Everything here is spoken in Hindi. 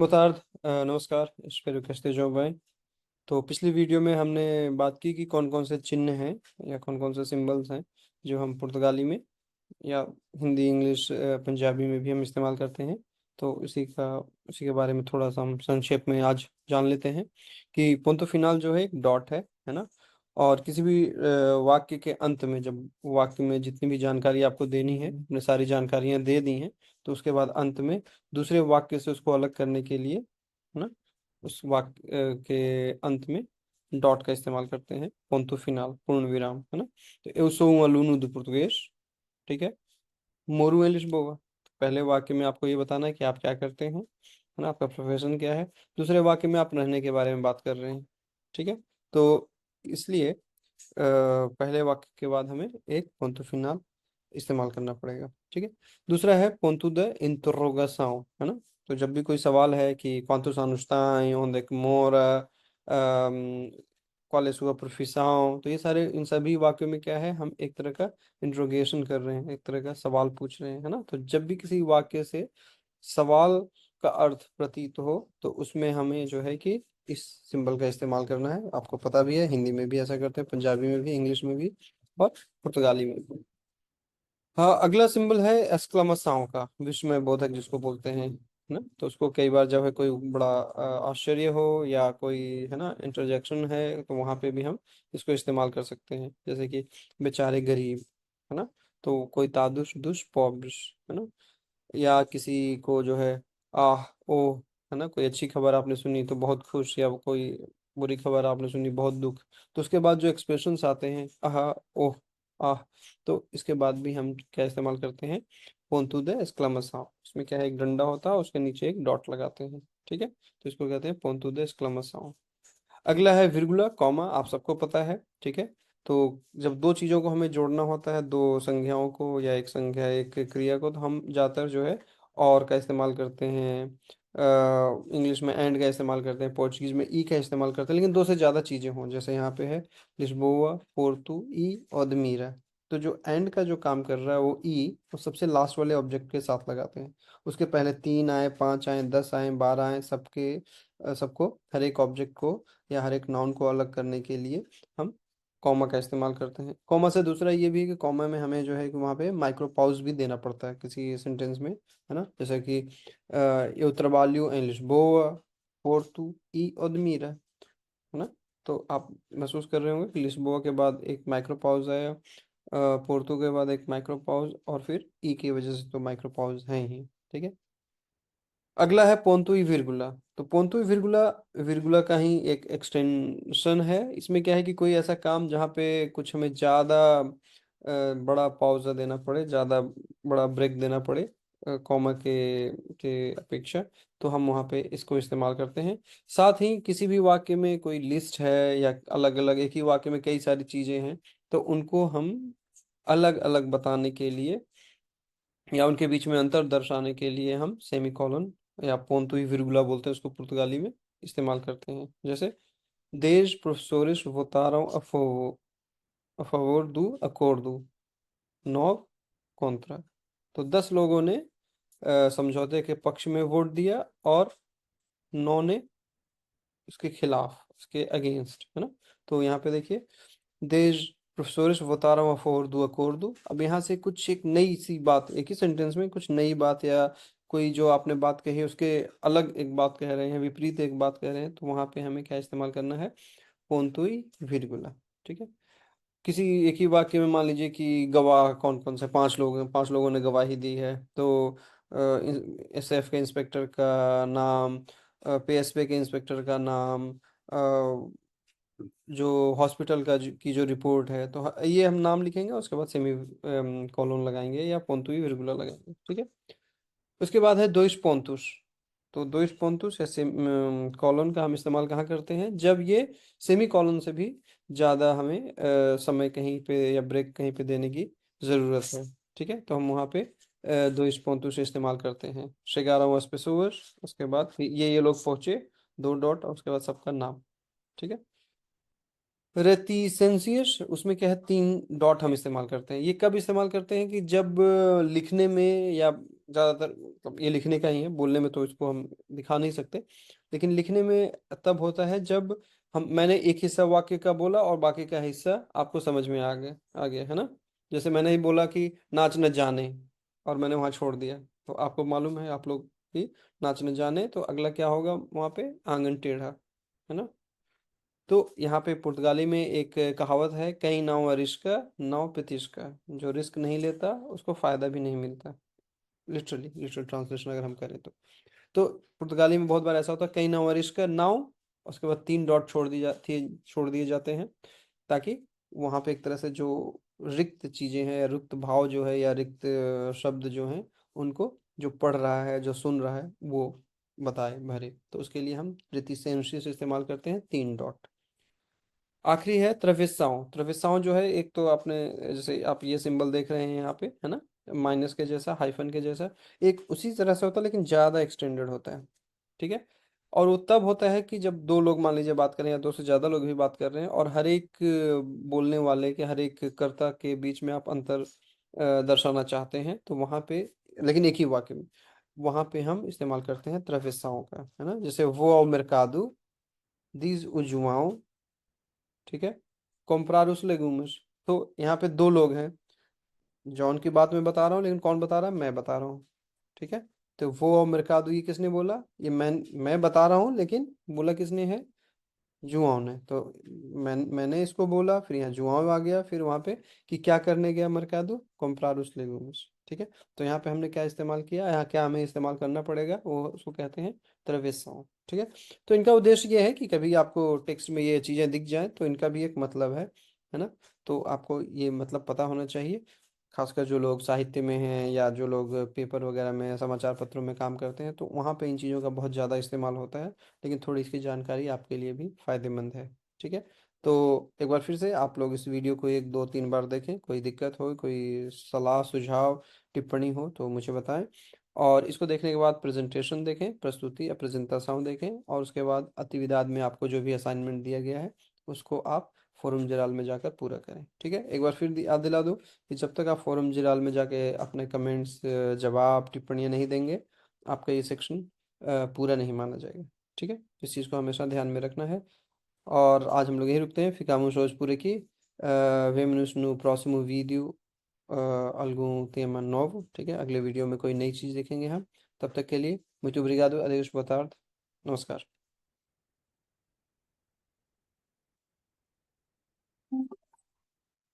Boa tarde, नमस्कार। espero que estejam bem। तो पिछली वीडियो में हमने बात की कि कौन कौन से चिन्ह हैं या कौन कौन से सिंबल्स हैं जो हम पुर्तगाली में या हिंदी इंग्लिश पंजाबी में भी हम इस्तेमाल करते हैं। तो उसी के बारे में थोड़ा सा हम संक्षेप में आज जान लेते हैं कि पोंतो फिनाल जो है एक डॉट है ना। और किसी भी वाक्य के अंत में जब वाक्य में जितनी भी जानकारी आपको देनी है, हमने सारी जानकारियां दे दी हैं, तो उसके बाद अंत में दूसरे वाक्य से उसको अलग करने के लिए, है ना, उस वाक्य के अंत में डॉट का इस्तेमाल करते हैं, पोंतो फिनाल, पूर्ण विराम, है ना। तो eu sou um aluno de português, ठीक है। मोरू एलिश बोवा, पहले वाक्य में आपको ये बताना है कि आप क्या करते हैं, है ना, आपका प्रोफेशन क्या है। दूसरे वाक्य में आप रहने के बारे में बात कर रहे हैं, ठीक है। तो इसलिए पहले वाक्य के बाद हमें एक पोंतो फिनाल इस्तेमाल करना पड़ेगा, ठीक है। दूसरा है पोंतो द इंटरोगाção, है ना। तो जब भी कोई सवाल है कि quantos anos tem, onde é que mora, qual é sua profissão, तो ये सारे, इन सभी वाक्यों में क्या है, हम एक तरह का इंट्रोगेशन कर रहे हैं, एक तरह का सवाल पूछ रहे हैं, है ना। तो जब भी किसी वाक्य से सवाल का अर्थ प्रतीत हो तो उसमें हमें जो है कि इस सिंबल का इस्तेमाल करना है। आपको पता भी है, हिंदी में भी ऐसा करते हैं, पंजाबी में भी, इंग्लिश में भी और पुर्तगाली में भी। हाँ, अगला सिंबल है एक्सक्लामेशन का, विस्मय बोधक जिसको बोलते हैं, है ना। तो उसको कई बार जब है कोई बड़ा आश्चर्य हो या कोई, है ना, इंटरजेक्शन है, तो वहां पे भी हम इसको इस्तेमाल कर सकते हैं, जैसे कि बेचारे गरीब, है ना। तो कोई तादुश दुश पॉब्लिश, है ना। या किसी को जो है आह ओह, है ना, कोई अच्छी खबर आपने सुनी तो बहुत खुश, या कोई बुरी खबर आपने सुनी बहुत दुख। तो उसके बाद जो एक्सप्रेशंस आते हैं आह ओह आह, तो इसके बाद भी हम क्या इस्तेमाल करते हैं, पोंतु द एक्सक्लामेशन। उसमें क्या है, एक डंडा होता है, उसके नीचे एक डॉट लगाते हैं, ठीक है। तो इसको कहते हैं पोंतु द एक्सक्लामेशन। अगला है विर्गुला कॉमा, आप सबको पता है, ठीक है। तो जब दो चीजों को हमें जोड़ना होता है, दो संज्ञाओं को या एक संज्ञा एक क्रिया को, तो हम ज्यादातर जो है और का इस्तेमाल करते हैं। इंग्लिश में एंड का इस्तेमाल करते हैं, पोर्चुगीज में ई का इस्तेमाल करते हैं, लेकिन दो से ज्यादा चीजें हों, जैसे यहाँ पे है लिस्बोआ, पोर्तु ई और दमीरा। तो जो एंड का जो काम कर रहा है वो ई, वो सबसे लास्ट वाले ऑब्जेक्ट के साथ लगाते हैं। उसके पहले 3 आए, 5 आए, 10 आए, 12 आए, सबके सबको, हर एक ऑब्जेक्ट को या हर एक नाउन को अलग करने के लिए हम कॉमा का इस्तेमाल करते हैं। कॉमा से दूसरा ये भी है कि कॉमा में हमें जो है कि वहाँ पे माइक्रो पॉज भी देना पड़ता है किसी सेंटेंस में, है ना। जैसे कि eu trabalho em Lisboa, Porto e Odmira, है ना। तो आप महसूस कर रहे होंगे कि लिस्बोआ के बाद एक माइक्रो पॉज आया, पोर्तो के बाद एक माइक्रो पॉज, और फिर ई की वजह से तो माइक्रो पॉज हैं ही, ठीक है। अगला है पोंतुई विर्गुला। तो पोंतुई विर्गुला विर्गुला का ही एक एक्सटेंशन है। इसमें क्या है कि कोई ऐसा काम जहाँ पे कुछ हमें ज़्यादा बड़ा पाउजा देना पड़े, ज़्यादा बड़ा ब्रेक देना पड़े कॉमा के अपेक्षा, तो हम वहाँ पे इसको इस्तेमाल करते हैं। साथ ही किसी भी वाक्य में कोई लिस्ट है या अलग अलग एक ही वाक्य में कई सारी चीज़ें हैं, तो उनको हम अलग अलग बताने के लिए या उनके बीच में अंतर दर्शाने के लिए हम सेमी कॉलन या पोंतुई विर्गुला बोलते हैं उसको पुर्तगाली में, इस्तेमाल करते हैं। जैसे dez professores votaram a favor do acordo, 9 contra। तो 10 लोगों ने समझौते के पक्ष में वोट दिया और 9 ने उसके खिलाफ, उसके अगेंस्ट, है ना। तो यहाँ पे देखिए, देश प्रोफेसores votaram a favor do acordo। अब यहाँ से कुछ एक नई सी बात, एक ही सेंटेंस में कुछ नई बात या कोई जो आपने बात कही है उसके अलग एक बात कह रहे हैं, विपरीत एक बात कह रहे हैं, तो वहां पे हमें क्या इस्तेमाल करना है, पोंतुई विर्गुला, ठीक है। किसी एक ही वाक्य में मान लीजिए कि गवाह कौन कौन से 5 लोग हैं, 5 लोगों ने गवाही दी है, तो एसएफ के इंस्पेक्टर का नाम, पीएसपी के इंस्पेक्टर का नाम, जो हॉस्पिटल का की जो रिपोर्ट है, तो ये हम नाम लिखेंगे, उसके बाद सेमी कॉलन लगाएंगे या पोंतुई विर्गुला लगाएंगे, ठीक है। उसके बाद है दोइश पोंतुस। तो दोइश पोंतुस या कॉलन का हम इस्तेमाल कहाँ करते हैं, जब ये सेमी कॉलन से भी ज़्यादा हमें समय कहीं पे या ब्रेक कहीं पे देने की ज़रूरत है, ठीक है। तो हम वहाँ पे दोइश पोंतुस इस्तेमाल करते हैं। शेगारा पेशोवर, उसके बाद ये लोग पहुँचे, 2 डॉट और उसके बाद सबका नाम, ठीक है। रेटिसेंसियस, उसमें क्या है, 3 डॉट हम इस्तेमाल करते हैं। ये कब इस्तेमाल करते हैं कि जब लिखने में या ज़्यादातर मतलब ये लिखने का ही है, बोलने में तो इसको हम दिखा नहीं सकते, लेकिन लिखने में तब होता है जब मैंने एक हिस्सा वाक्य का बोला और बाकी का हिस्सा आपको समझ में आ गया है ना। जैसे मैंने ही बोला कि नाच न जाने, और मैंने वहाँ छोड़ दिया, तो आपको मालूम है आप लोग कि नाच न जाने, तो अगला क्या होगा वहाँ पे, आंगन टेढ़ा, है ना। तो यहाँ पे पुर्तगाली में एक कहावत है, कई नाव रिस्का नाव पे तिस्का, जो रिस्क नहीं लेता उसको फायदा भी नहीं मिलता। लिटरल ट्रांसलेशन अगर हम करें तो पुर्तगाली में बहुत बार ऐसा होता है, कई नाव रिस्का नाव, उसके बाद 3 डॉट छोड़ दिए जाते हैं, ताकि वहाँ पे एक तरह से जो रिक्त चीजें हैं या रिक्त भाव जो है या रिक्त शब्द जो हैं, उनको जो पढ़ रहा है जो सुन रहा है वो बताए भरे, तो उसके लिए हम रितिसेंसी से इस्तेमाल करते हैं 3 डॉट। आखिरी है त्रेविसाओ। त्रेविसाओ जो है, एक तो आपने जैसे आप ये सिंबल देख रहे हैं यहाँ पे, है ना, माइनस के जैसा, हाइफन के जैसा, एक उसी तरह से होता है लेकिन ज़्यादा एक्सटेंडेड होता है, ठीक है। और वो तब होता है कि जब दो लोग मान लीजिए बात करें या दो से ज़्यादा लोग भी बात कर रहे हैं, और हर एक बोलने वाले के, हर एक कर्ता के बीच में आप अंतर दर्शाना चाहते हैं, तो वहाँ पे, लेकिन एक ही वाक्य में, वहाँ पे हम इस्तेमाल करते हैं त्रेविसाओ का, है ना। जैसे वो ao mercado diz o João, ठीक है, कॉम्प्रारुस लेगुमिस। तो यहाँ पे दो लोग हैं, जॉन की बात मैं बता रहा हूँ, लेकिन कौन बता रहा है, मैं बता रहा हूँ, ठीक है। तो वो और मरकादू ये किसने बोला, ये मैं बता रहा हूँ, लेकिन बोला किसने है, जुआओं ने। तो मैंने इसको बोला, फिर यहाँ जुआओं आ गया, फिर वहाँ पे कि क्या करने गया मरकादू, कॉम्प्रारुस लेगुमिस, ठीक है। तो यहाँ पे हमने क्या इस्तेमाल किया, यहाँ क्या हमें इस्तेमाल करना पड़ेगा, वो उसको कहते हैं त्रेविसाओं, ठीक है। तो इनका उद्देश्य ये है कि कभी आपको टेक्स्ट में ये चीज़ें दिख जाए तो इनका भी एक मतलब है ना। तो आपको ये मतलब पता होना चाहिए, खासकर जो लोग साहित्य में हैं या जो लोग पेपर वगैरह में, समाचार पत्रों में काम करते हैं, तो वहाँ पे इन चीज़ों का बहुत ज़्यादा इस्तेमाल होता है, लेकिन थोड़ी इसकी जानकारी आपके लिए भी फायदेमंद है, ठीक है। तो एक बार फिर से आप लोग इस वीडियो को 1 2 3 बार देखें, कोई दिक्कत हो, कोई सलाह सुझाव टिप्पणी हो तो मुझे बताएं। और इसको देखने के बाद प्रेजेंटेशन देखें, प्रस्तुति या प्रेजेंटेशन देखें, और उसके बाद अतिविदाद में आपको जो भी असाइनमेंट दिया गया है उसको आप फोरम जलाल में जाकर पूरा करें, ठीक है। एक बार फिर याद दिला दूं कि जब तक आप फोरम जलाल में जाके अपने कमेंट्स, जवाब, टिप्पणियां नहीं देंगे, आपका ये सेक्शन पूरा नहीं माना जाएगा, ठीक है। इस चीज़ को हमेशा ध्यान में रखना है। और आज हम लोग यही रुकते हैं, ficamos hoje por aqui. Vemo-nos no próximo vídeo, algum tema novo, ठीक है, अगले वीडियो में कोई नई चीज़ देखेंगे हम। तब तक के लिए muito obrigado, adeus, boa tarde, नमस्कार।